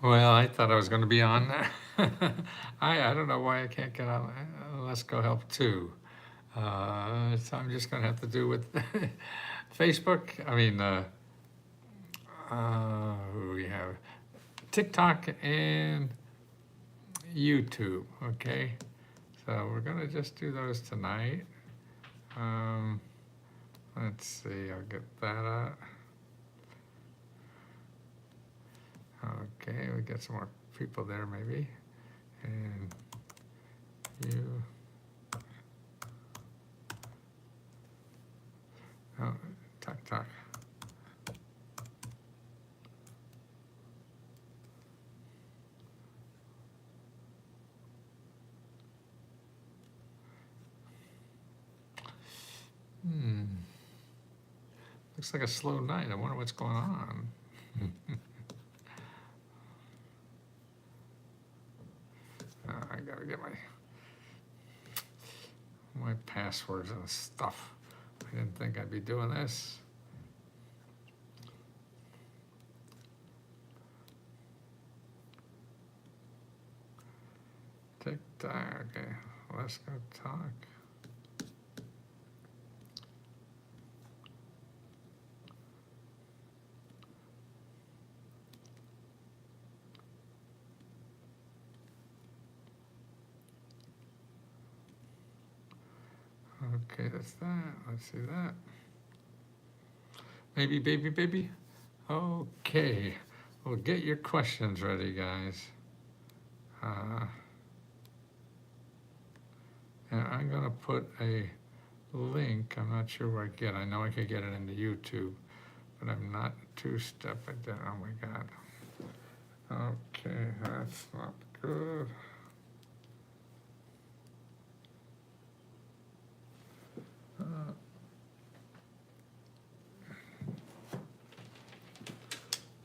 Well, I thought I was going to be on. I don't know why I can't get on Let's Go Help too. So I'm just going to have to do with Facebook. I mean, who we have TikTok and YouTube. Okay, so we're going to just do those tonight. Um, let's see. I'll get that out. Okay, we get some more people there maybe, and you. Oh, talk. Hmm. Looks like a slow night. I wonder what's going on. I gotta get my passwords and stuff. I didn't think I'd be doing this. TikTok. Okay, let's go talk. Okay, that's that. Let's see that. Maybe, baby. Okay. Well, get your questions ready, guys. And I'm going to put a link. I'm not sure where I get. I know I could get it into YouTube, but I'm not two-step. Oh my God. Okay, that's not good.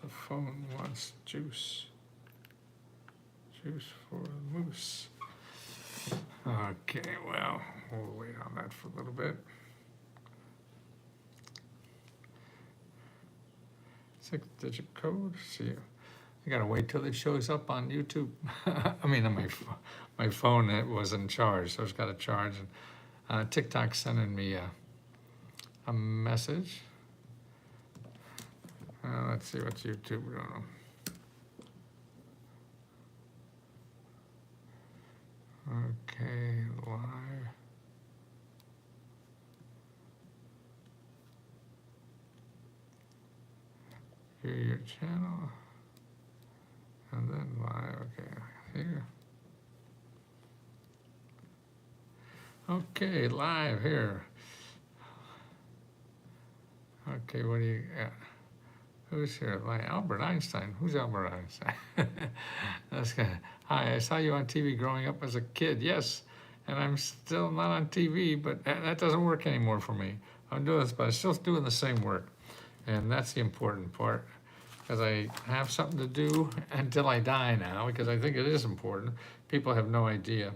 The phone wants juice. Juice for the moose. Okay, well, we'll wait on that for a little bit. 6-digit code. See, I gotta wait till it shows up on YouTube. I mean, on my phone, it wasn't charged, so it's got to charge. And TikTok's sending me a message. Let's see what's YouTube doing. Okay, live. View your channel. And then live, okay, here. Okay, live here. Okay, what do you got? Who's here? Like Albert Einstein. Who's Albert Einstein? That's good. Hi, I saw you on TV growing up as a kid. Yes, and I'm still not on TV, but that doesn't work anymore for me. I'm doing this, but I'm still doing the same work. And that's the important part, because I have something to do until I die now, because I think it is important. People have no idea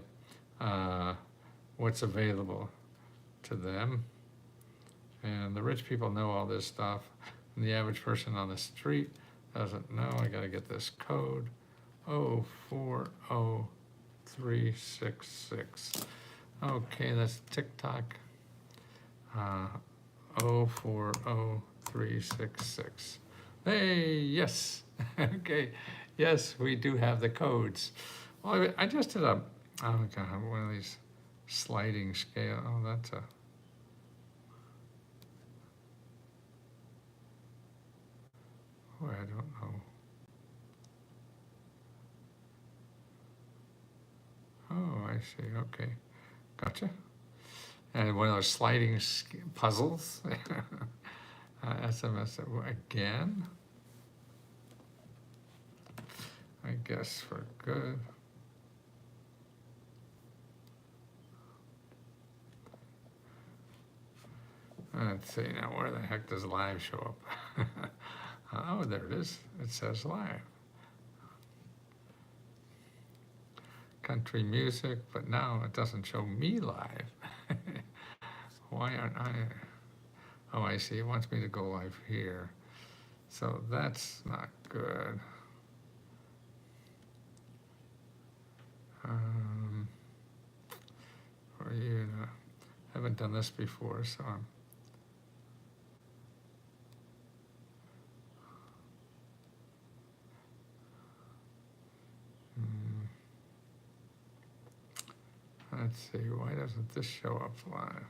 what's available to them. And the rich people know all this stuff. And the average person on the street doesn't know. I gotta get this code. 040366. Okay, that's TikTok. 040366. Hey, yes. Okay, yes, we do have the codes. Well, I just did one of these sliding scale. Oh, that's a. Oh, I don't know. Oh, I see. Okay, gotcha. And one of those sliding puzzles. SMS again. I guess for good. Let's see now, where the heck does live show up? Oh, there it is. It says live. Country music, but now it doesn't show me live. Why aren't I? Oh, I see. It wants me to go live here. So that's not good. Um, or you haven't done this before, so hmm, let's see. Why doesn't this show up live?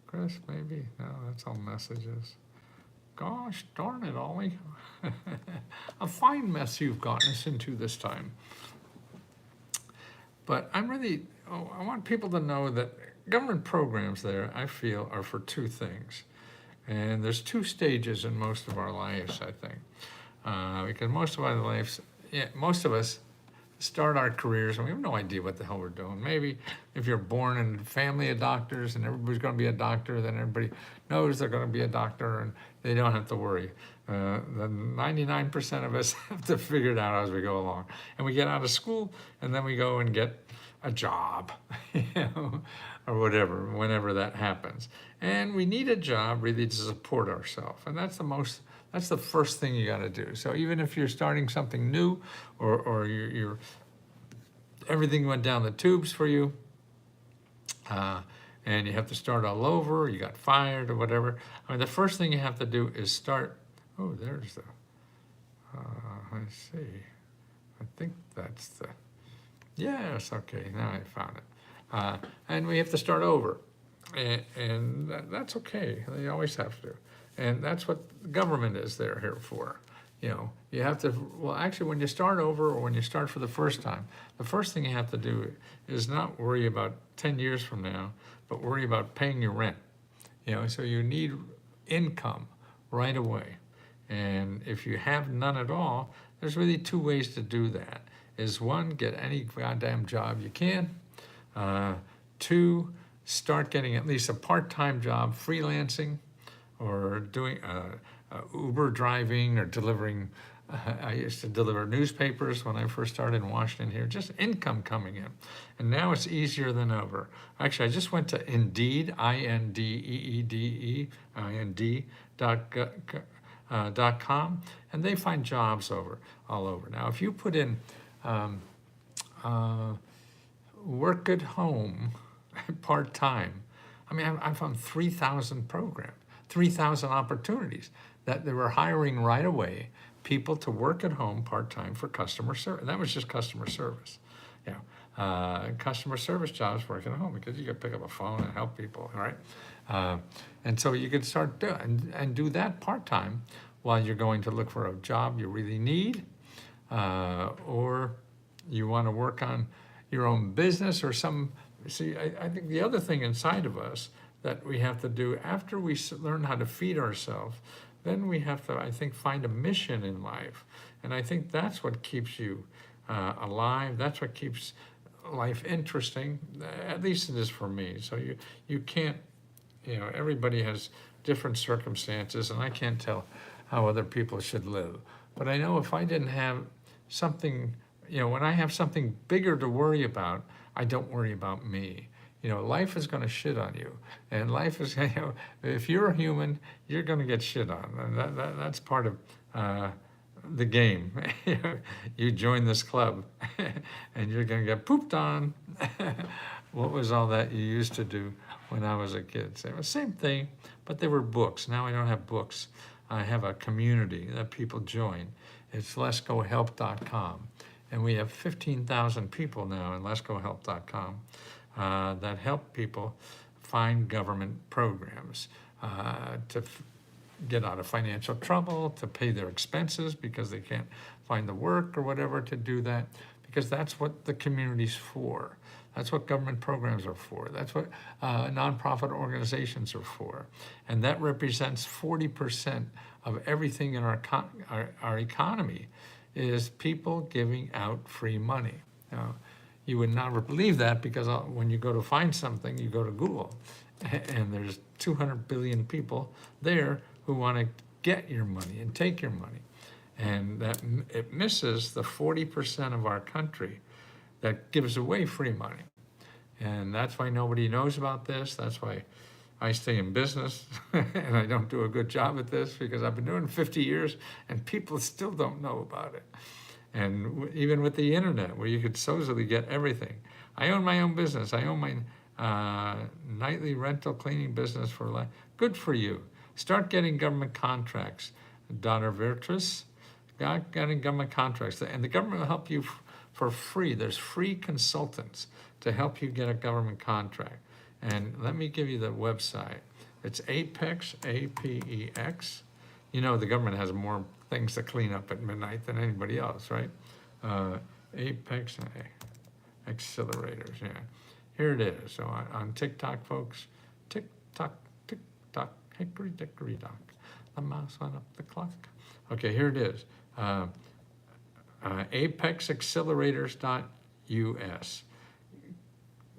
Chris, maybe? No, that's all messages. Gosh darn it, Ollie. A fine mess you've gotten us into this time. But I want people to know that government programs there, I feel, are for two things. And there's two stages in most of our lives, I think. Because most of our lives, most of us start our careers and we have no idea what the hell we're doing. Maybe if you're born in a family of doctors and everybody's going to be a doctor, then everybody knows they're going to be a doctor and they don't have to worry. The 99% of us have to figure it out as we go along. And we get out of school and then we go and get a job, or whatever, whenever that happens. And we need a job really to support ourselves. And that's the first thing you got to do. So even if you're starting something new, or you're everything went down the tubes for you, and you have to start all over, you got fired or whatever. I mean, the first thing you have to do is start. Oh, there's the. Let's see. I think that's the. Yes. Okay. Now I found it. And we have to start over, and that's okay. They always have to. And that's what the government is there here for. You have to, well, actually, when you start over or when you start for the first time, the first thing you have to do is not worry about 10 years from now, but worry about paying your rent. So you need income right away. And if you have none at all, there's really two ways to do that. Is one, get any goddamn job you can. Two, start getting at least a part-time job freelancing, or doing Uber driving, or delivering. I used to deliver newspapers when I first started in Washington here, just income coming in. And now it's easier than ever. Actually, I just went to Indeed, Indeed.com, and they find jobs all over. Now, if you put in work at home part-time, I mean, I found 3,000 programs. 3,000 opportunities that they were hiring right away, people to work at home part-time for customer service. That was just customer service. Customer service jobs working at home, because you could pick up a phone and help people, right? And so you could start do that part-time while you're going to look for a job you really need, or you want to work on your own business or some. See, I think the other thing inside of us that we have to do after we learn how to feed ourselves, then we have to, I think, find a mission in life. And I think that's what keeps you alive. That's what keeps life interesting. At least it is for me. So you can't, everybody has different circumstances, and I can't tell how other people should live. But I know if I didn't have something, when I have something bigger to worry about, I don't worry about me. Life is going to shit on you, and life is, if you're a human, you're going to get shit on, and that's part of the game. You join this club, and you're going to get pooped on. What was all that you used to do when I was a kid? Same thing, but they were books. Now I don't have books. I have a community that people join. It's letsgohelp.com, and we have 15,000 people now in letsgohelp.com. That help people find government programs to get out of financial trouble, to pay their expenses because they can't find the work or whatever to do that, because that's what the community's for. That's what government programs are for. That's what nonprofit organizations are for. And that represents 40% of everything in our economy is people giving out free money. Now, you would never believe that, because when you go to find something, you go to Google, and there's 200 billion people there who want to get your money and take your money. And that it misses the 40% of our country that gives away free money. And that's why nobody knows about this. That's why I stay in business and I don't do a good job at this, because I've been doing it 50 years and people still don't know about it. And even with the internet, where you could supposedly get everything, I own my own business. I own my nightly rental cleaning business for life. Good for you. Start getting government contracts, daughter Virtus. Getting government contracts, and the government will help you for free. There's free consultants to help you get a government contract. And let me give you the website. It's Apex, APEX. You know the government has more things to clean up at midnight than anybody else, right? Apex accelerators, yeah. Here it is. So on TikTok, folks, tick-tock, tick-tock, hickory-dickory-dock. The mouse went up the clock. Okay, here it is. ApexAccelerators.us.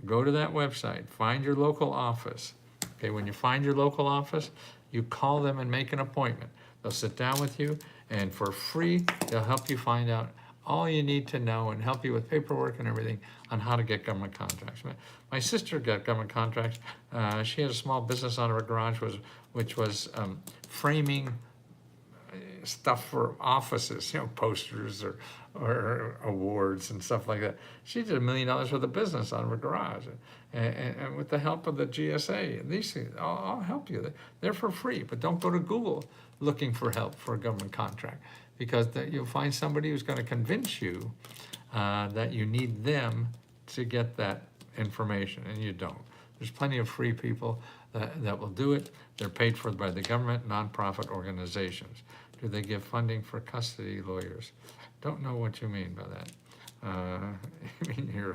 Go to that website, find your local office. Okay, when you find your local office, you call them and make an appointment. They'll sit down with you, and for free, they'll help you find out all you need to know and help you with paperwork and everything on how to get government contracts. My sister got government contracts. She had a small business out of her garage, which was framing stuff for offices, posters or awards and stuff like that. She did $1 million worth of business out of her garage, and with the help of the GSA. And these things, I'll help you. They're for free, but don't go to Google looking for help for a government contract, because you'll find somebody who's going to convince you that you need them to get that information, and you don't. There's plenty of free people that will do it. They're paid for by the government, nonprofit organizations. Do they give funding for custody lawyers? Don't know what you mean by that. I mean,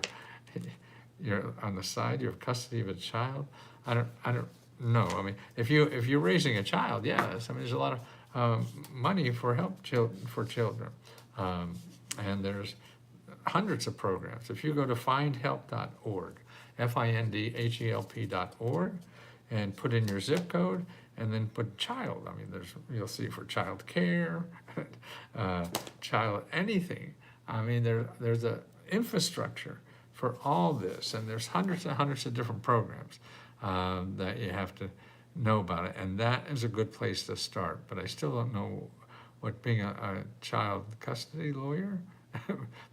you're on the side. You have custody of a child. I don't know. I mean, if you're raising a child, yes. I mean, there's a lot of money for for children, and there's hundreds of programs. If you go to findhelp.org, FINDHELP.org, and put in your zip code, and then put child. I mean, you'll see for child care, child anything. I mean, there's a infrastructure for all this, and there's hundreds and hundreds of different programs that you have to know about it, and that is a good place to start. But I still don't know what being a child custody lawyer,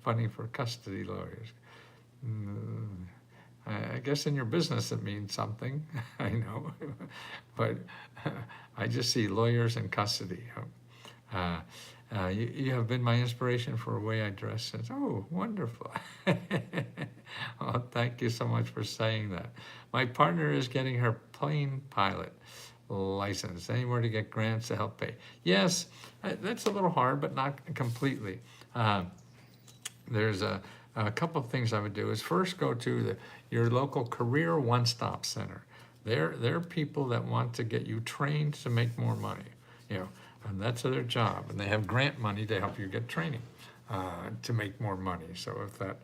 funding for custody lawyers. I guess in your business it means something, I know, but I just see lawyers in custody. You have been my inspiration for a way I dress since. Oh, wonderful. Well, thank you so much for saying that. My partner is getting her plane pilot license. Anywhere to get grants to help pay? Yes, that's a little hard, but not completely. There's a couple of things I would do is first go to your local career one-stop center. They're people that want to get you trained to make more money, and that's their job. And they have grant money to help you get training to make more money. So if that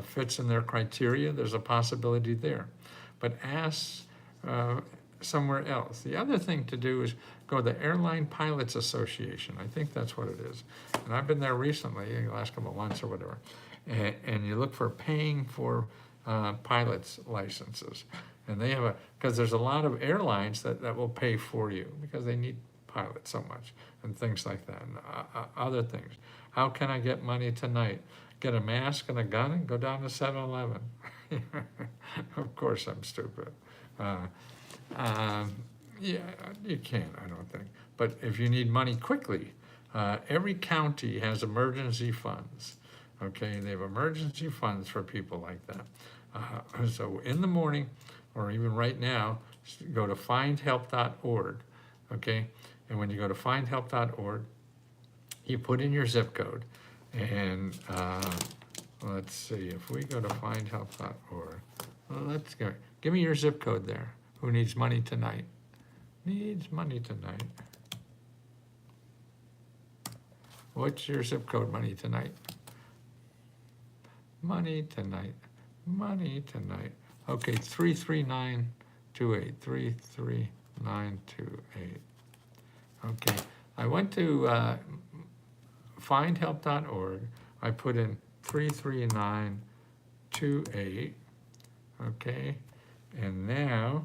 fits in their criteria, there's a possibility there. But ask somewhere else. The other thing to do is go to the Airline Pilots Association. I think that's what it is. And I've been there recently, the last couple of months or whatever. And you look for paying for pilots licenses. And they have because there's a lot of airlines that will pay for you because they need pilots so much and things like that and other things. How can I get money tonight? Get a mask and a gun and go down to 7-Eleven. Of course I'm stupid. Yeah, you can't, I don't think. But if you need money quickly, every county has emergency funds. Okay, they have emergency funds for people like that. So in the morning, or even right now, go to findhelp.org, okay? And when you go to findhelp.org, you put in your zip code, and let's see, if we go to findhelp.org, well, let's go, give me your zip code there. Who needs money tonight? Needs money tonight. What's your zip code, money tonight? Money tonight, money tonight. Okay, 33928, 33928. Okay, I went to findhelp.org. I put in 33928, okay? And now,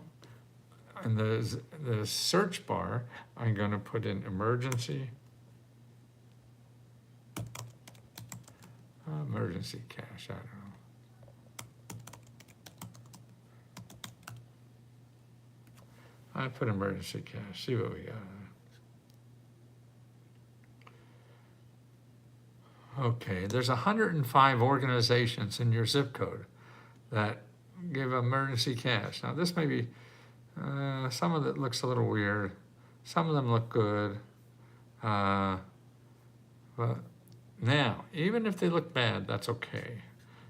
in the search bar, I'm gonna put in emergency cash, I don't know. I put emergency cash. See what we got. Okay, there's 105 organizations in your zip code that give emergency cash. Now this may be, some of it looks a little weird. Some of them look good. But now, even if they look bad, that's okay.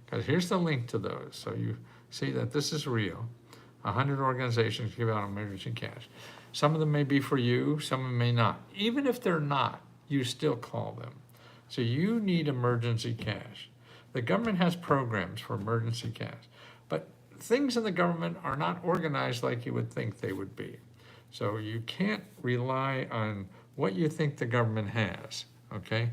Because here's the link to those. So you see that this is real. 100 organizations give out emergency cash. Some of them may be for you, some of them may not. Even if they're not, you still call them. So you need emergency cash. The government has programs for emergency cash, but things in the government are not organized like you would think they would be. So you can't rely on what you think the government has, okay?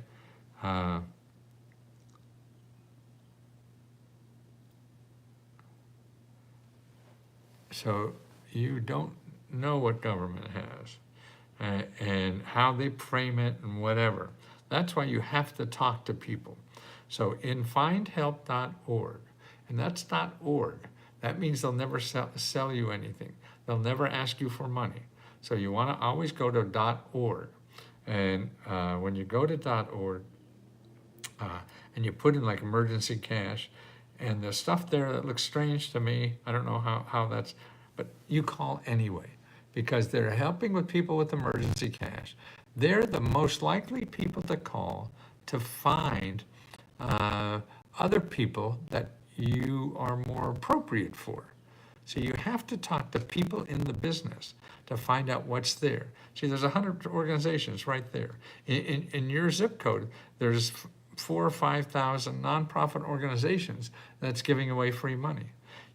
So you don't know what government has and how they frame it and whatever. That's why you have to talk to people. So in findhelp.org, and that's .org, that means they'll never sell you anything. They'll never ask you for money. So you want to always go to .org. And when you go to .org and you put in like emergency cash, and the stuff there that looks strange to me, I don't know how that's, but you call anyway, because they're helping with people with emergency cash. They're the most likely people to call to find other people that you are more appropriate for. So you have to talk to people in the business to find out what's there. See, there's 100 organizations right there. In your zip code, there's 4,000 or 5,000 nonprofit organizations that's giving away free money.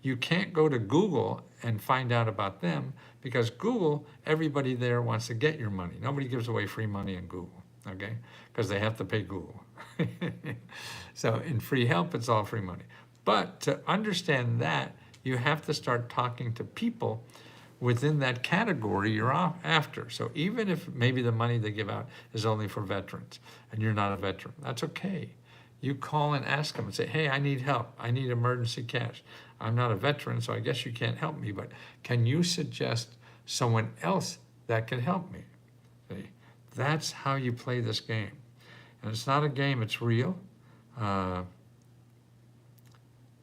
You can't go to Google and find out about them, because Google, everybody there wants to get your money. Nobody gives away free money in Google, okay? Because they have to pay Google. So in free help, it's all free money. But to understand that, you have to start talking to people within that category you're after. So even if maybe the money they give out is only for veterans and you're not a veteran, that's okay. You call and ask them and say, hey, I need help. I need emergency cash. I'm not a veteran, so I guess you can't help me, but can you suggest someone else that can help me? See? That's how you play this game. And it's not a game, it's real.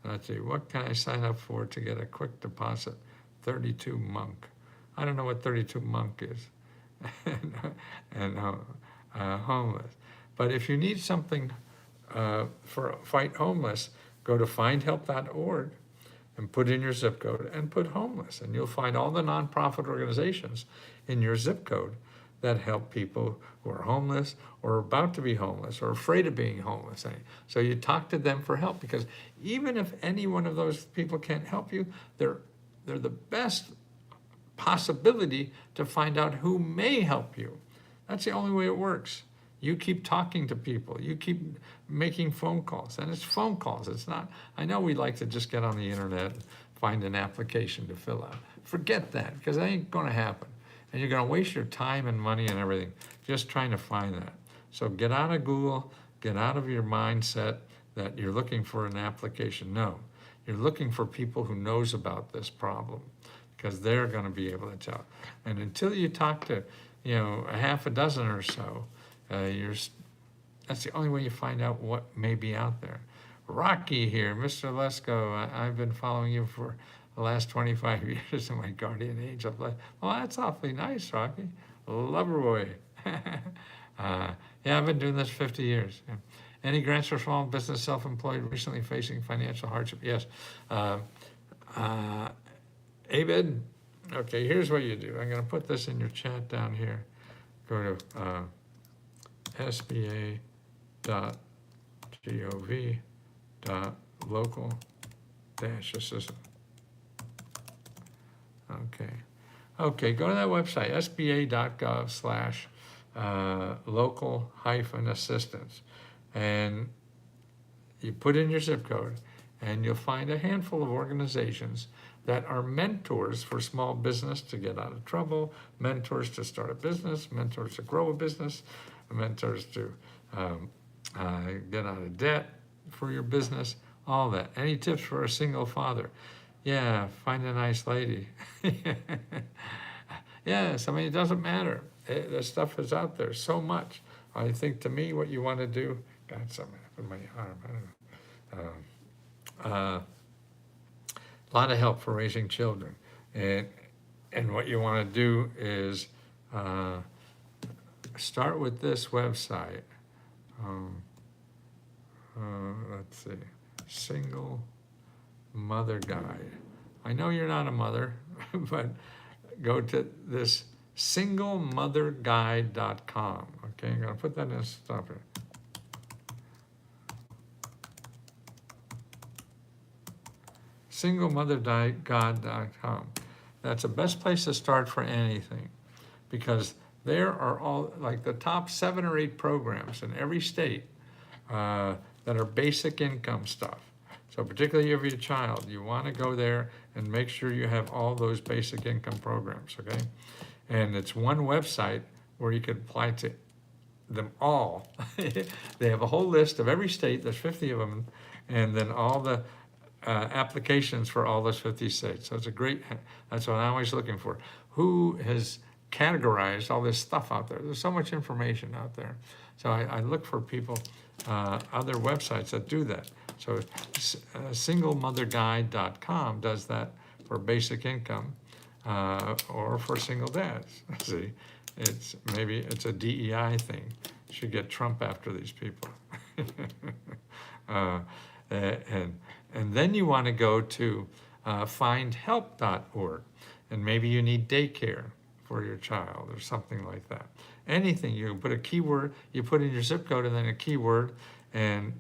Let's see, what can I sign up for to get a quick deposit? 32 Monk. I don't know what 32 Monk is. and homeless. But if you need something for Fight Homeless, go to findhelp.org and put in your zip code and put homeless. And you'll find all the nonprofit organizations in your zip code that help people who are homeless or about to be homeless or afraid of being homeless. So you talk to them for help, because even if any one of those people can't help you, they're the best possibility to find out who may help you. That's the only way it works. You keep talking to people. You keep making phone calls. And it's phone calls. It's not, I know we like to just get on the internet and find an application to fill out. Forget that, because that ain't going to happen. And you're going to waste your time and money and everything just trying to find that. So get out of Google, get out of your mindset that you're looking for an application. No, you're looking for people who knows about this problem, because they're going to be able to tell. And until you talk to, a half a dozen or so, that's the only way you find out what may be out there. Rocky here, Mr. Lesko, I've been following you for the last 25 years in my guardian angel. Well, that's awfully nice, Rocky. Lover boy. Yeah, I've been doing this 50 years. Yeah. Any grants for small business, self-employed, recently facing financial hardship? Yes. Abed, okay, here's what you do. I'm going to put this in your chat down here. Go to sba.gov.local-assistant. Okay, go to that website, sba.gov/local-assistance, and you put in your zip code, and you'll find a handful of organizations that are mentors for small business to get out of trouble, mentors to start a business, mentors to grow a business, mentors to get out of debt for your business, all that. Any tips for a single father? Yeah, find a nice lady. Yes, I mean, it doesn't matter. The stuff is out there so much. I think to me, what you want to do, God, something happened to my arm. I don't know. A lot of help for raising children. And what you want to do is start with this website. Let's see, Single Mother Guide. I know you're not a mother, but go to this singlemotherguide.com. Okay, I'm going to put that in a stopper. Singlemotherguide.com. That's the best place to start for anything, because there are all like the top 7 or 8 programs in every state that are basic income stuff. So particularly if you're a child, you want to go there and make sure you have all those basic income programs, okay? And it's one website where you can apply to them all. They have a whole list of every state, there's 50 of them, and then all the applications for all those 50 states. So it's a great, that's what I'm always looking for. Who has categorized all this stuff out there? There's so much information out there. So I look for people, other websites that do that. So singlemotherguide.com does that for basic income or for single dads. See, maybe it's a DEI thing. Should get Trump after these people. And then you want to go to findhelp.org, and maybe you need daycare for your child or something like that. Anything, you put a keyword, you put in your zip code and then a keyword, and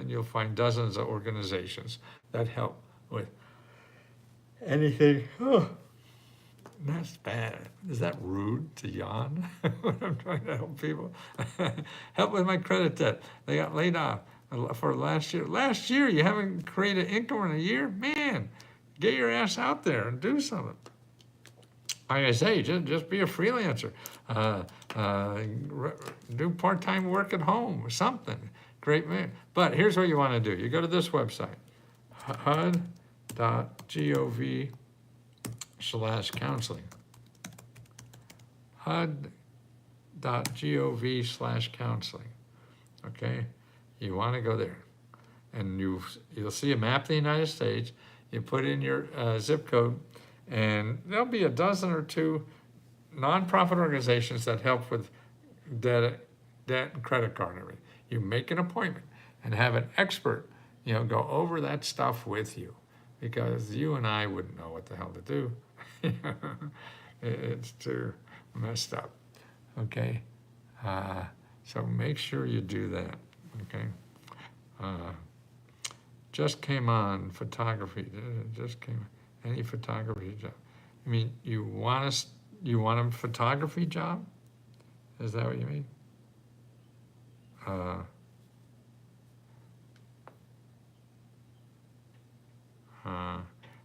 you'll find dozens of organizations that help with anything. Oh, that's bad. Is that rude to yawn when I'm trying to help people? Help with my credit debt. They got laid off for last year. Last year, you haven't created income in a year? Man, get your ass out there and do something. Like I say, just be a freelancer. Do part-time work at home or something. Great man. But here's what you want to do. You go to this website, hud.gov/counseling. hud.gov/counseling. Okay? You want to go there. And you'll see a map of the United States. You put in your zip code, and there'll be a dozen or two nonprofit organizations that help with debt and credit card and everything. You make an appointment and have an expert, go over that stuff with you, because you and I wouldn't know what the hell to do. It's too messed up. Okay, so make sure you do that. Okay, just came on photography. Just came. Any photography job? I mean, you want a photography job? Is that what you mean?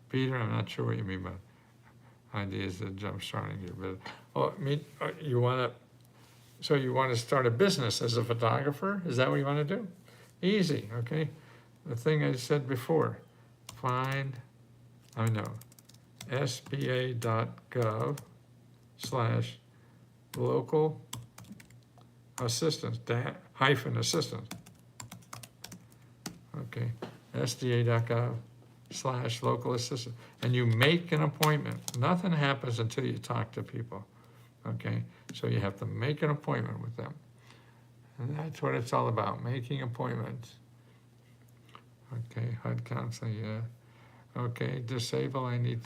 Peter, I'm not sure what you mean by ideas that jump starting here, but you want to start a business as a photographer? Is that what you want to do? Easy, okay. The thing I said before, SBA.gov/local assistance, -assistance. Okay, SDA.gov/local assistance. And you make an appointment. Nothing happens until you talk to people. Okay, so you have to make an appointment with them. And that's what it's all about, making appointments. Okay, HUD counseling, yeah. Okay, disabled, I need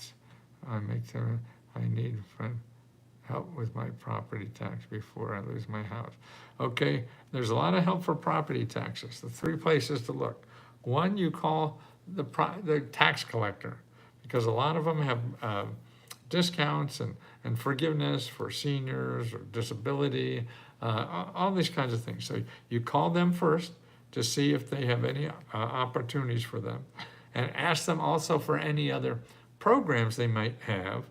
help with my property tax before I lose my house. Okay, there's a lot of help for property taxes. The 3 places to look. One, you call the tax collector, because a lot of them have discounts and forgiveness for seniors or disability, all these kinds of things. So you call them first to see if they have any opportunities for them, and ask them also for any other programs they might have,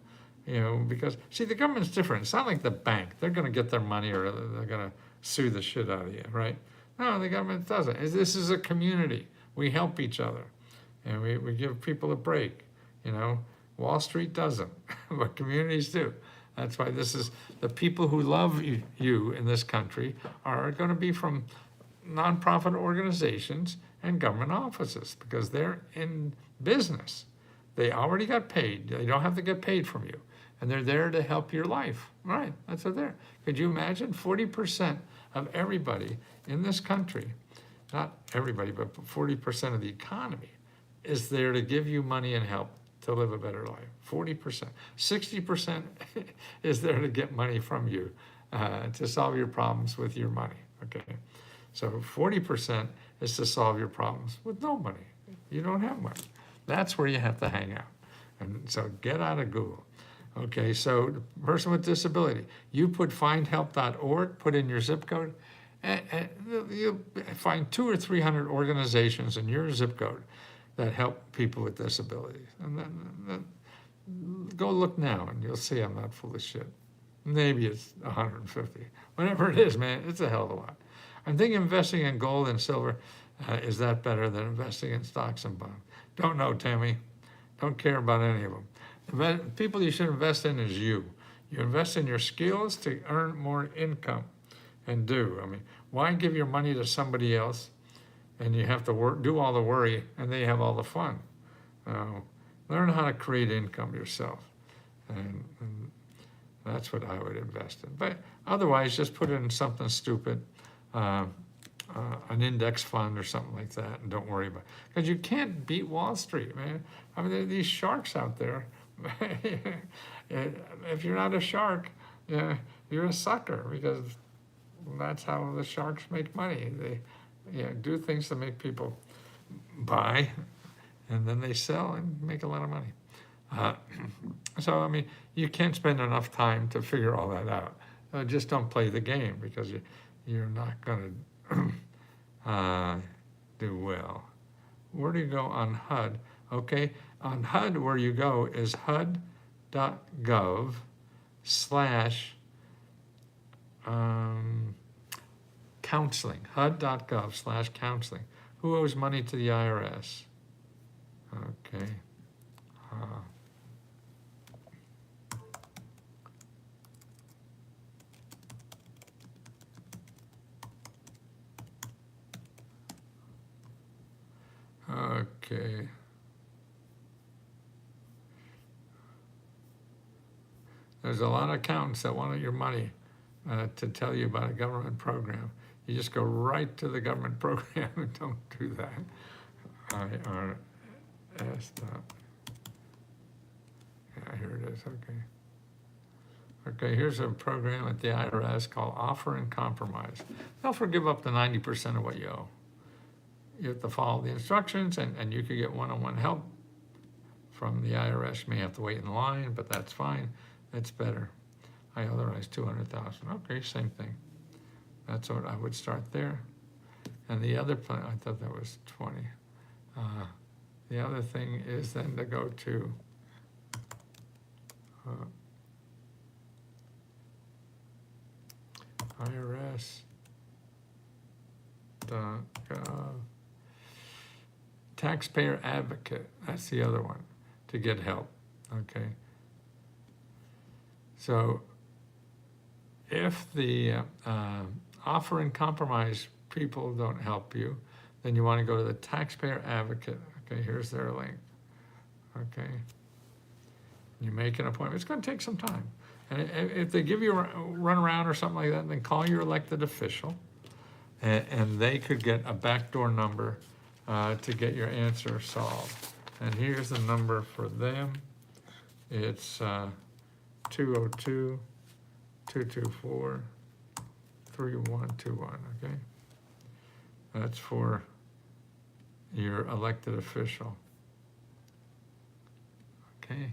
because, see, the government's different. It's not like the bank. They're going to get their money or they're going to sue the shit out of you, right? No, the government doesn't. This is a community. We help each other, and we give people a break, Wall Street doesn't, but communities do. That's why this is, the people who love you in this country are going to be from nonprofit organizations and government offices because they're in business. They already got paid. They don't have to get paid from you. And they're there to help your life. Right, that's what they're. Could you imagine 40% of everybody in this country, not everybody, but 40% of the economy is there to give you money and help to live a better life. 40%. 60% is there to get money from you to solve your problems with your money, okay? So 40% is to solve your problems with no money. You don't have money. That's where you have to hang out. And so get out of Google. Okay, so the person with disability, you put findhelp.org, put in your zip code, and you'll find 200 or 300 organizations in your zip code that help people with disabilities. And then go look now and you'll see I'm not full of shit. Maybe it's 150. Whatever it is, man, it's a hell of a lot. I'm thinking investing in gold and silver, is that better than investing in stocks and bonds? Don't know, Tammy. Don't care about any of them. The people you should invest in is you. You invest in your skills to earn more income and do. I mean, why give your money to somebody else and you have to do all the worry and they have all the fun? Learn how to create income yourself. And that's what I would invest in. But otherwise, just put it in something stupid, an index fund or something like that, and don't worry about it. Because you can't beat Wall Street, man. I mean, there are these sharks out there. If you're not a shark, yeah, you're a sucker, because that's how the sharks make money. They do things to make people buy, and then they sell and make a lot of money. So, I mean, you can't spend enough time to figure all that out. Just don't play the game, because you're not going to do well. Where do you go on HUD? Okay, on HUD, where you go is hud.gov/ counseling, hud.gov/ counseling. Who owes money to the IRS? Okay. Okay. There's a lot of accountants that want your money to tell you about a government program. You just go right to the government program and don't do that. IRS. Yeah, here it is, okay. Okay, here's a program at the IRS called Offer and Compromise. They'll forgive up to 90% of what you owe. You have to follow the instructions, and you could get one-on-one help from the IRS. You may have to wait in line, but that's fine. That's better. I authorize 200,000. Okay, same thing. That's what I would start there. And the other plan, I thought that was 20. The other thing is then to go to IRS.gov. Taxpayer Advocate, that's the other one, to get help, okay? So if the Offer and Compromise people don't help you, then you want to go to the Taxpayer Advocate. Okay, here's their link. Okay, you make an appointment. It's going to take some time. And if they give you a run around or something like that, then call your elected official, and they could get a backdoor number to get your answer solved. And here's the number for them. It's 202-224-3121, okay? That's for your elected official. Okay.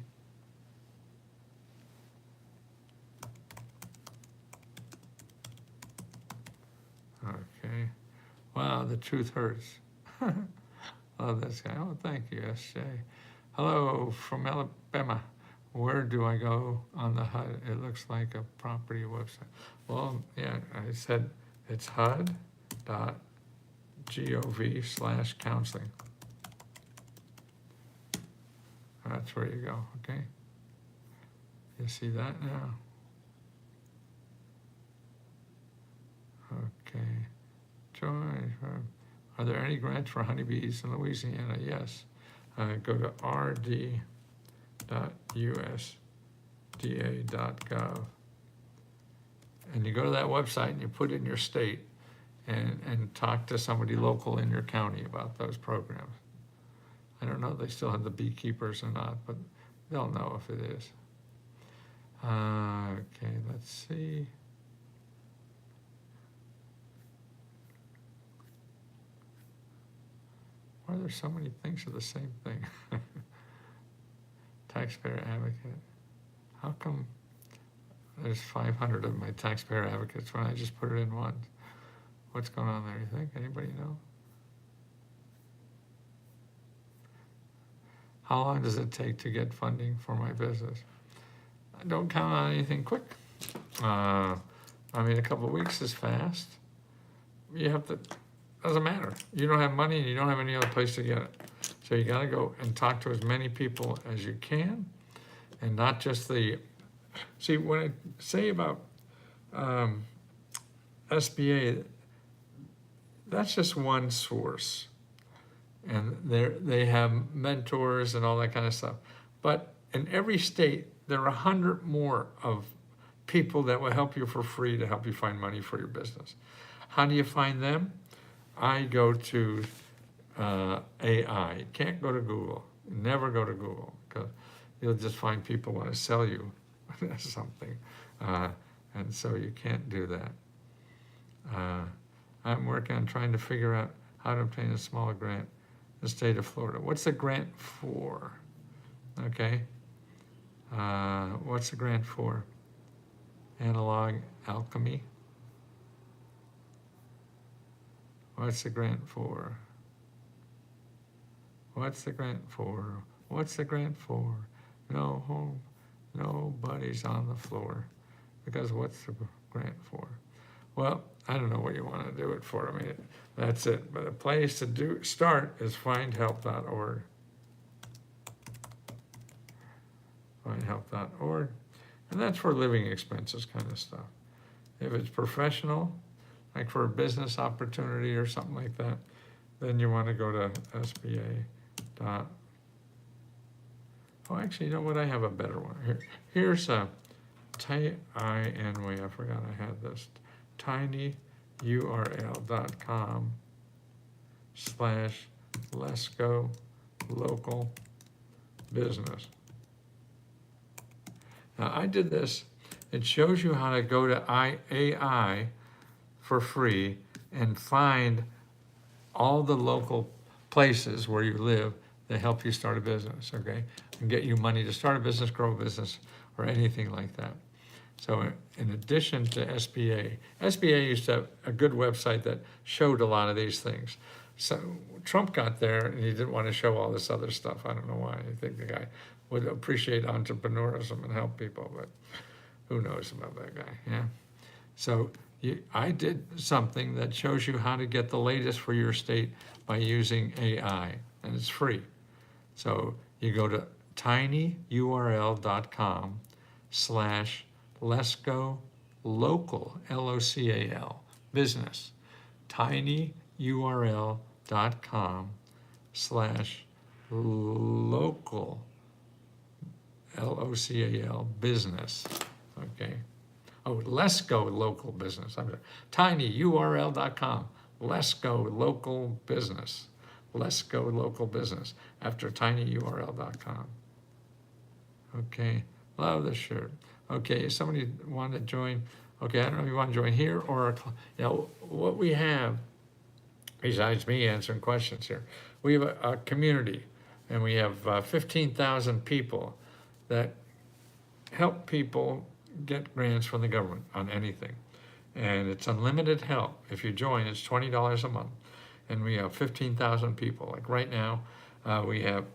Okay. Wow, the truth hurts. Oh, this guy. Oh, thank you, SJ. Hello from Alabama. Where do I go on the HUD? It looks like a property website. Well, yeah, I said it's HUD.gov/counseling. That's where you go, okay? You see that now? Okay. Join. Are there any grants for honeybees in Louisiana? Yes. Go to rd.usda.gov. And you go to that website and you put in your state and talk to somebody local in your county about those programs. I don't know if they still have the beekeepers or not, but they'll know if it is. Okay, let's see. Why are there so many things of the same thing? Taxpayer advocate. How come there's 500 of my taxpayer advocates when I just put it in once? What's going on there, you think? Anybody know? How long does it take to get funding for my business? I don't count on anything quick. I mean, a couple of weeks is fast. You have to, doesn't matter. You don't have money and you don't have any other place to get it. So you gotta go and talk to as many people as you can, and not just the, see, when I say about SBA, that's just one source. And they have mentors and all that kind of stuff. But in every state, there are 100 more of people that will help you for free to help you find money for your business. How do you find them? I go to AI. You can't go to Google. Never go to Google, because you'll just find people want to sell you something. And so you can't do that. I'm working on trying to figure out how to obtain a small grant in the state of Florida. What's the grant for? Okay. What's the grant for? Analog alchemy. What's the grant for? What's the grant for? What's the grant for? No home, nobody's on the floor. Because what's the grant for? Well, I don't know what you want to do it for. I mean, that's it. But a place to start is findhelp.org. Findhelp.org. And that's for living expenses kind of stuff. If it's professional, like for a business opportunity or something like that, then you want to go to SBA. Oh, actually, you know what? I have a better one. Here's a I forgot I had this. tinyurl.com/Lesco local business. Now, I did this. It shows you how to go to AI for free and find all the local places where you live that help you start a business, okay? And get you money to start a business, grow a business, or anything like that. So in addition to SBA, SBA used to have a good website that showed a lot of these things. So Trump got there and he didn't want to show all this other stuff. I don't know why. I think the guy would appreciate entrepreneurism and help people, but who knows about that guy, yeah? So I did something that shows you how to get the latest for your state by using AI, and it's free. So you go to tinyurl.com/Lesco local, LOCAL, business. tinyurl.com/local, LOCAL, business, okay? Oh, Lesco local business. I'm sorry. tinyurl.com, Lesco local business. Lesco local business after tinyurl.com. Okay, love the shirt. Okay, if somebody want to join, okay, I don't know if you want to join here or, you know, what we have, besides me answering questions here, we have a community, and we have 15,000 people that help people get grants from the government on anything. And it's unlimited help. If you join, it's $20 a month. And we have 15,000 people. Like right now, we have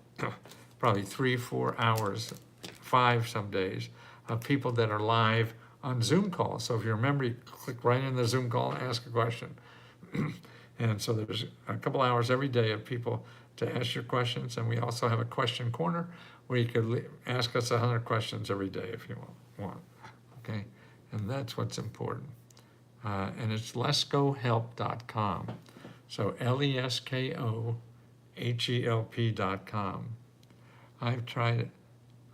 probably 3-4 hours, 5 some days, of people that are live on Zoom calls. So if you remember, you click right in the Zoom call and ask a question. And so there's a couple hours every day of people to ask your questions. And we also have a question corner where you could ask us 100 questions every day if you want. Okay, and that's what's important. and it's leskohelp.com. So leskohelp.com. I've tried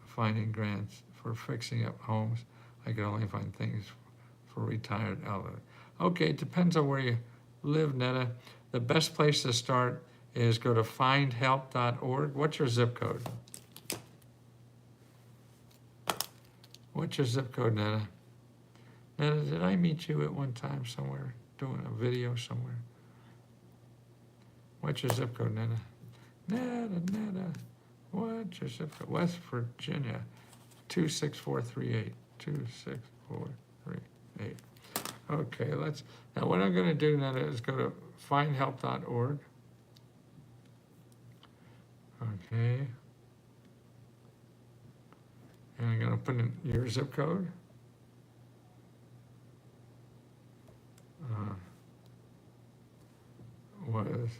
finding grants for fixing up homes. I could only find things for retired elderly. Okay, it depends on where you live, Netta. The best place to start is go to findhelp.org. What's your zip code? What's your zip code, Netta? Netta, did I meet you at one time somewhere, doing a video somewhere? What's your zip code, Netta? Netta, what's your zip code? West Virginia, 26438, 26438. Okay, now what I'm gonna do, Netta, is go to findhelp.org. Okay. And I'm gonna put in your zip code. Was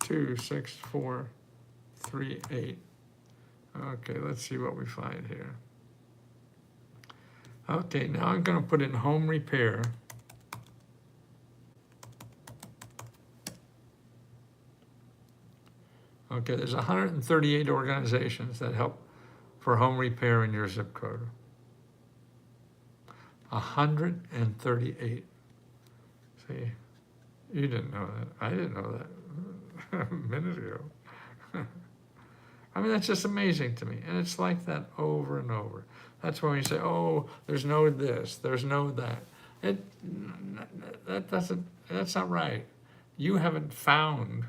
26438. Okay, let's see what we find here. Okay, now I'm going to put in home repair. Okay, there's 138 organizations that help for home repair in your zip code. 138. See, you didn't know that. I didn't know that a minute ago. I mean, that's just amazing to me. And it's like that over and over. That's when you say, oh, there's no this, there's no that. That's not right. You haven't found.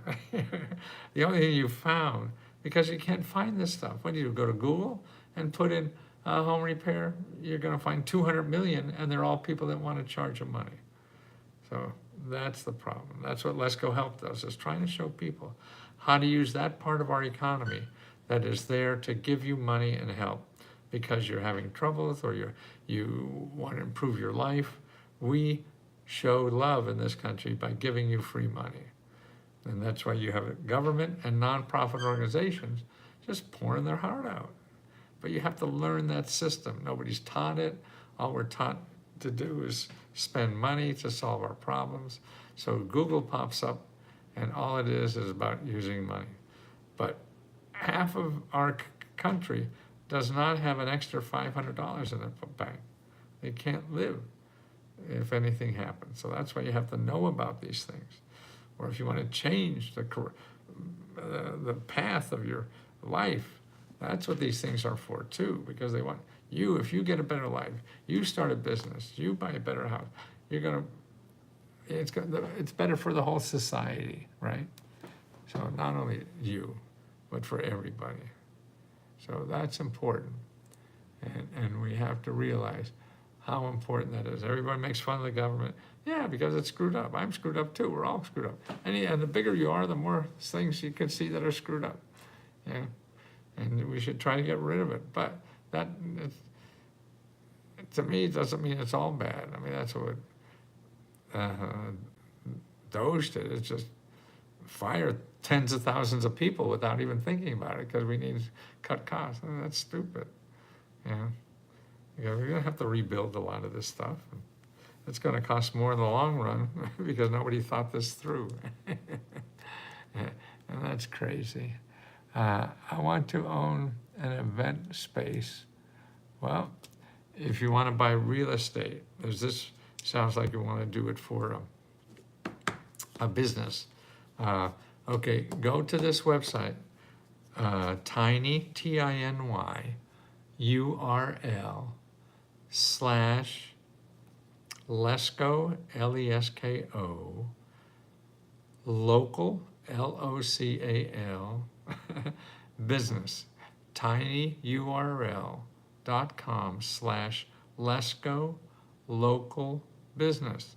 The only thing you found, because you can't find this stuff. What do you do? Go to Google and put in home repair? You're going to find 200 million, and they're all people that want to charge you money. So that's the problem. That's what Let's Go Help does, is trying to show people how to use that part of our economy that is there to give you money and help because you're having troubles or you want to improve your life. We show love in this country by giving you free money. And that's why you have government and nonprofit organizations just pouring their heart out. But you have to learn that system. Nobody's taught it. All we're taught to do is spend money to solve our problems. So Google pops up, and all it is about using money. But half of our country does not have an extra $500 in their bank. They can't live if anything happens. So that's why you have to know about these things. Or if you want to change the path of your life, that's what these things are for too, because they want you, if you get a better life, you start a business, you buy a better house, it's better for the whole society, right? So not only you, but for everybody. So that's important. And we have to realize how important that is. Everybody makes fun of the government. Yeah, because it's screwed up. I'm screwed up too. We're all screwed up. And the bigger you are, the more things you can see that are screwed up. Yeah. And we should try to get rid of it. But that, to me, doesn't mean it's all bad. I mean, that's what Doge did. It's just fire tens of thousands of people without even thinking about it because we need to cut costs. And that's stupid. Yeah. We're going to have to rebuild a lot of this stuff. It's going to cost more in the long run because nobody thought this through. And that's crazy. I want to own an event space. Well, if you want to buy real estate, this sounds like you want to do it for a business. Okay, go to this website, tiny, T-I-N-Y, URL /Lesko, L-E-S-K-O, local, L-O-C-A-L, business, tinyurl.com /Lesko, local business.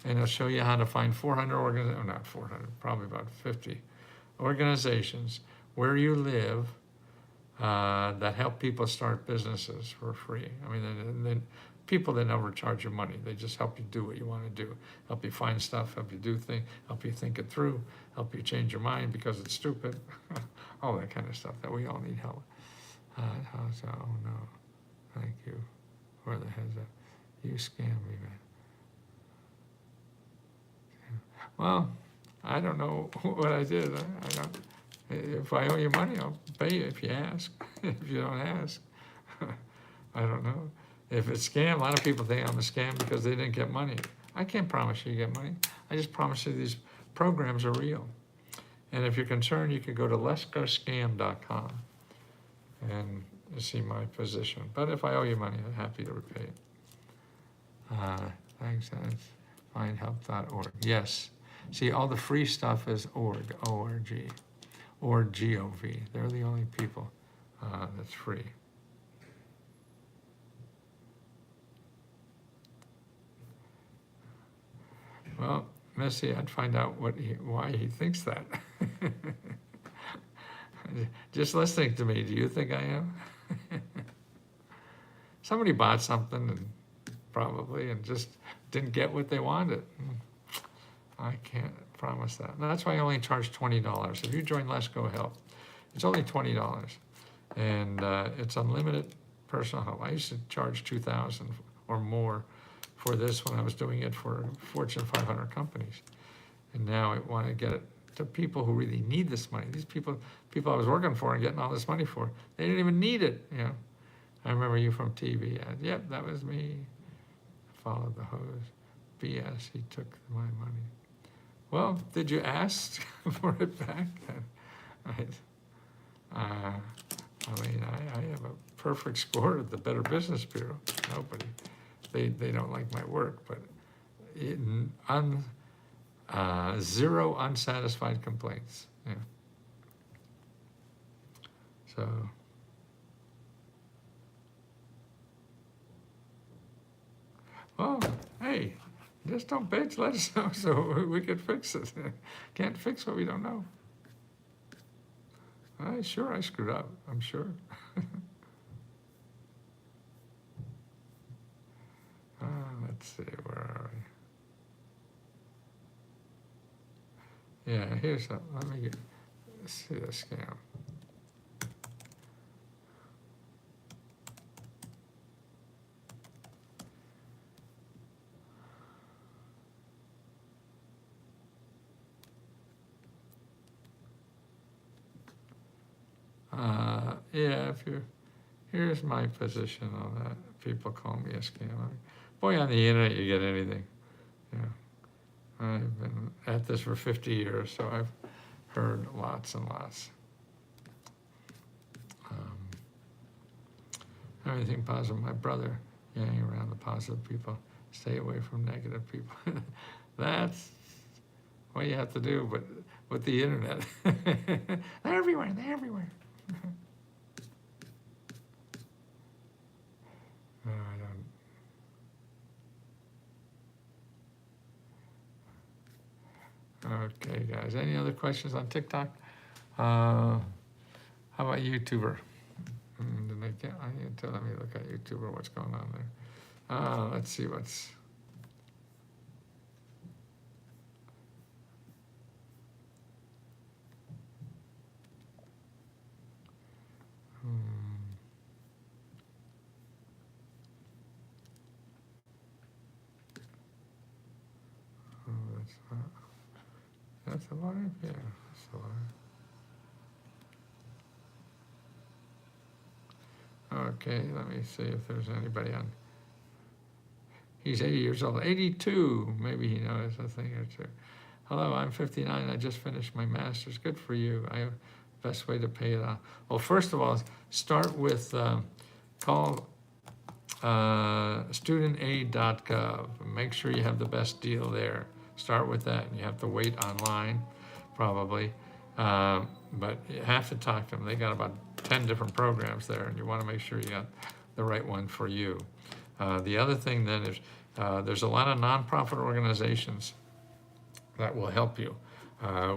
And it'll show you how to find 400 organizations, not 400, probably about 50 organizations where you live that help people start businesses for free. I mean, and people that never charge you money. They just help you do what you want to do, help you find stuff, help you do things, help you think it through, help you change your mind because it's stupid, all that kind of stuff that we all need help. Oh no, Thank you for the heads up. You scam me, man. Well, I don't know what I did. I don't. If I owe you money, I'll pay you if you ask. If you don't ask, I don't know. If it's scam, a lot of people think I'm a scam because they didn't get money. I can't promise you get money. I just promise you these programs are real. And if you're concerned, you could go to letsgoscam.com and see my position. But if I owe you money, I'm happy to repay it. Thanks, that's findhelp.org. Yes. See, all the free stuff is org, O-R-G, or G-O-V. They're the only people that's free. Well, Missy, I'd find out why he thinks that. Just listening to me, do you think I am? Somebody bought something and probably and just didn't get what they wanted. I can't promise that. No, that's why I only charge $20. If you join Let's Go Help, it's only $20, and it's unlimited personal help. I used to charge $2,000 or more for this when I was doing it for Fortune 500 companies, and now I want to get it to people who really need this money. These people I was working for and getting all this money for, they didn't even need it. You know, I remember you from TV. Yep, that was me. Followed the hose. BS. He took my money. Well, did you ask for it back? I mean, I have a perfect score at the Better Business Bureau. Nobody, they don't like my work, but zero unsatisfied complaints. Yeah. So. Well, hey, just don't bitch, let us know so we can fix it. Can't fix what we don't know. Sure, I screwed up, I'm sure. Let's see, where are we? Yeah, here's something. Let me see the scam. Yeah, if you, here's my position on that. People call me a scammer. Boy, on the internet you get anything. Yeah, I've been at this for 50 years, so I've heard lots and lots. Everything positive. My brother, hanging around the positive people. Stay away from negative people. That's what you have to do, but with the internet. They're everywhere, they're everywhere. No, I don't. Okay, guys. Any other questions on TikTok? How about YouTuber? Did I get? I need to let me look at YouTuber. What's going on there? Let's see what's. That's a live? Yeah, that's a live. Okay, let me see if there's anybody on. He's 80 years old. 82, maybe he knows a thing or two. Hello, I'm 59. I just finished my master's. Good for you. Best way to pay it off. Well, first of all, start with call studentaid.gov. Make sure you have the best deal there. Start with that, and you have to wait online, probably. But you have to talk to them. They got about 10 different programs there, and you want to make sure you got the right one for you. The other thing then is there's a lot of nonprofit organizations that will help you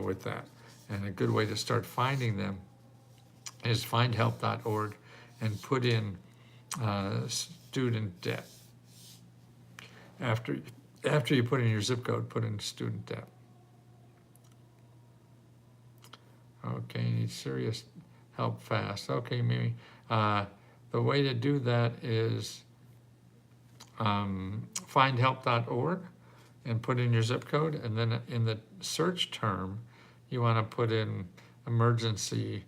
with that. And a good way to start finding them is findhelp.org and put in student debt. After you put in your zip code, put in student debt. Okay, you need serious help fast. Okay, Mimi. The the way to do that is findhelp.org and put in your zip code, and then in the search term, you want to put in emergency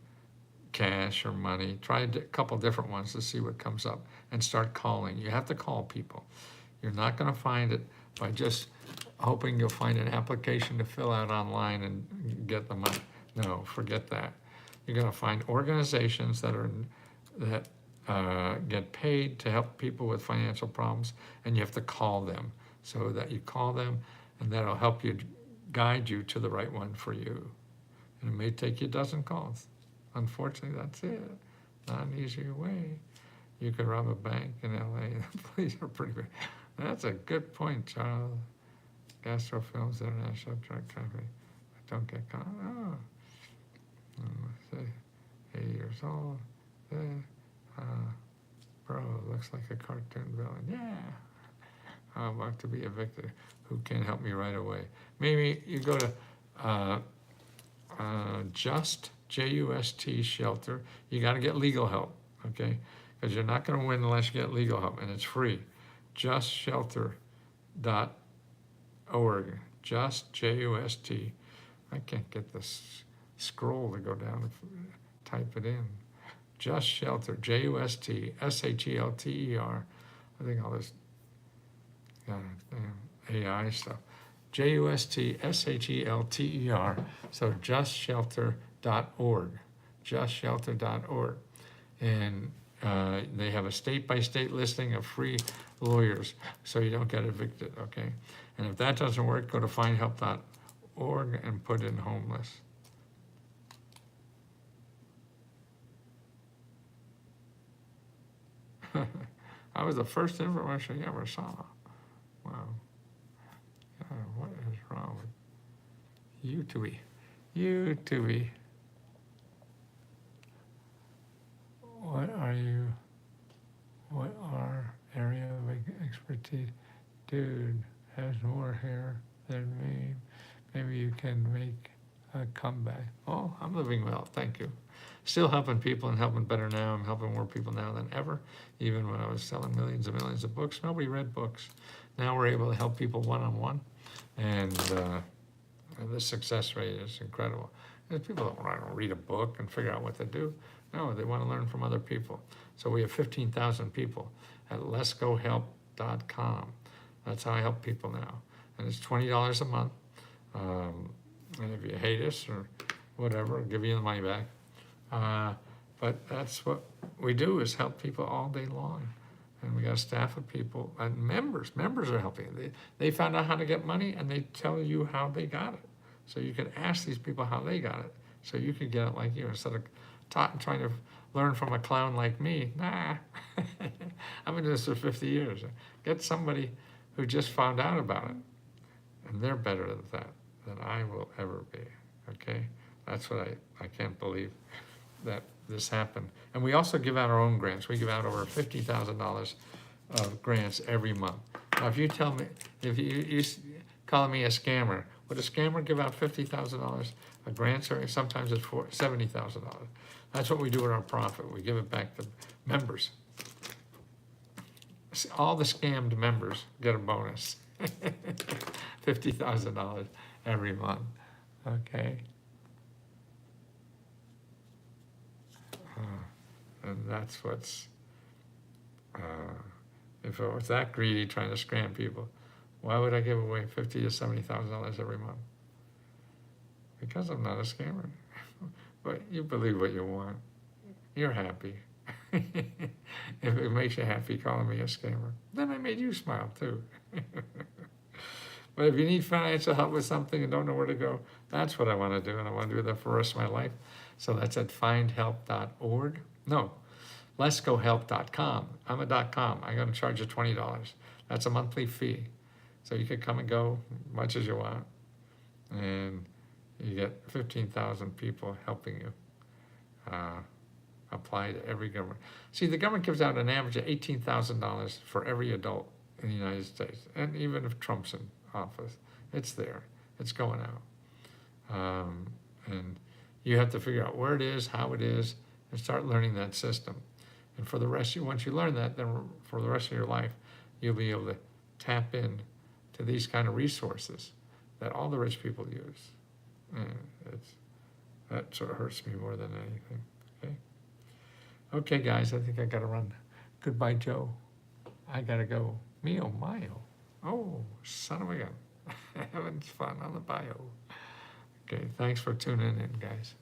cash or money. Try a couple different ones to see what comes up and start calling. You have to call people. You're not going to find it by just hoping you'll find an application to fill out online and get the money. No, forget that. You're going to find organizations that get paid to help people with financial problems, and you have to call them, so that you call them, and that'll help you guide you to the right one for you. And it may take you a dozen calls. Unfortunately, that's it. Not an easier way. You could rob a bank in LA. The police are pretty good. That's a good point, Charles. Gastro Films International Drug Company. Don't get caught. Oh. Let's see. 80 years old. Bro, looks like a cartoon villain. Yeah. I'm about to be evicted. Who can help me right away? Maybe you go to Just Shelter. You got to get legal help, okay? Because you're not going to win unless you get legal help, and it's free. JustShelter.org. Just, J-U-S-T. I can't get this scroll to go down and type it in. Just Shelter, J-U-S-T, S-H-E-L-T-E-R. I think all this AI stuff. JustShelter. So justshelter.org. Justshelter.org. And they have a state-by-state listing of free lawyers, so you don't get evicted, okay? And if that doesn't work, go to findhelp.org and put in homeless. That was the first information you ever saw. Wow. What is wrong with YouTube? YouTube. What are area of expertise? Dude has more hair than me. Maybe you can make a comeback. Oh, I'm living well, thank you. Still helping people and helping better now. I'm helping more people now than ever. Even when I was selling millions and millions of books, nobody read books. Now we're able to help people one-on-one, and the success rate is incredible. And people don't want to read a book and figure out what to do. No, they want to learn from other people. So we have 15,000 people at letsgohelp.com. That's how I help people now. And it's $20 a month. And if you hate us or whatever, I'll give you the money back. But that's what we do, is help people all day long. And we got a staff of people and members. Members are helping. They found out how to get money, and they tell you how they got it. So you can ask these people how they got it, so you can get it like you, instead of trying to learn from a clown like me. Nah, I've been doing this for 50 years. Get somebody who just found out about it, and they're better at that than I will ever be, okay? That's what I can't believe that this happened. And we also give out our own grants. We give out over $50,000 of grants every month. Now, if you tell me, if you call me a scammer, would a scammer give out $50,000 of grants, or sometimes it's $70,000? That's what we do with our profit. We give it back to members. All the scammed members get a bonus. $50,000 every month, okay? And that's what's, if I was that greedy trying to scam people, why would I give away $50,000 to $70,000 every month? Because I'm not a scammer. But you believe what you want. You're happy. If it makes you happy calling me a scammer, then I made you smile too. But if you need financial help with something and don't know where to go, that's what I want to do, and I want to do that for the rest of my life. So that's at findhelp.org. No, letsgohelp.com. I'm a .com. I'm going to charge you $20. That's a monthly fee. So you can come and go as much as you want. And you get 15,000 people helping you apply to every government. See, the government gives out an average of $18,000 for every adult in the United States. And even if Trump's in office, it's there. It's going out. And you have to figure out where it is, how it is, and start learning that system. And for the rest, once you learn that, then for the rest of your life, you'll be able to tap in to these kind of resources that all the rich people use. And that sort of hurts me more than anything. Okay. Okay, guys, I think I gotta run. Goodbye, Joe. I gotta go. Mio Mayo. Oh, son of a gun. Having fun on the bio. Okay, thanks for tuning in, guys.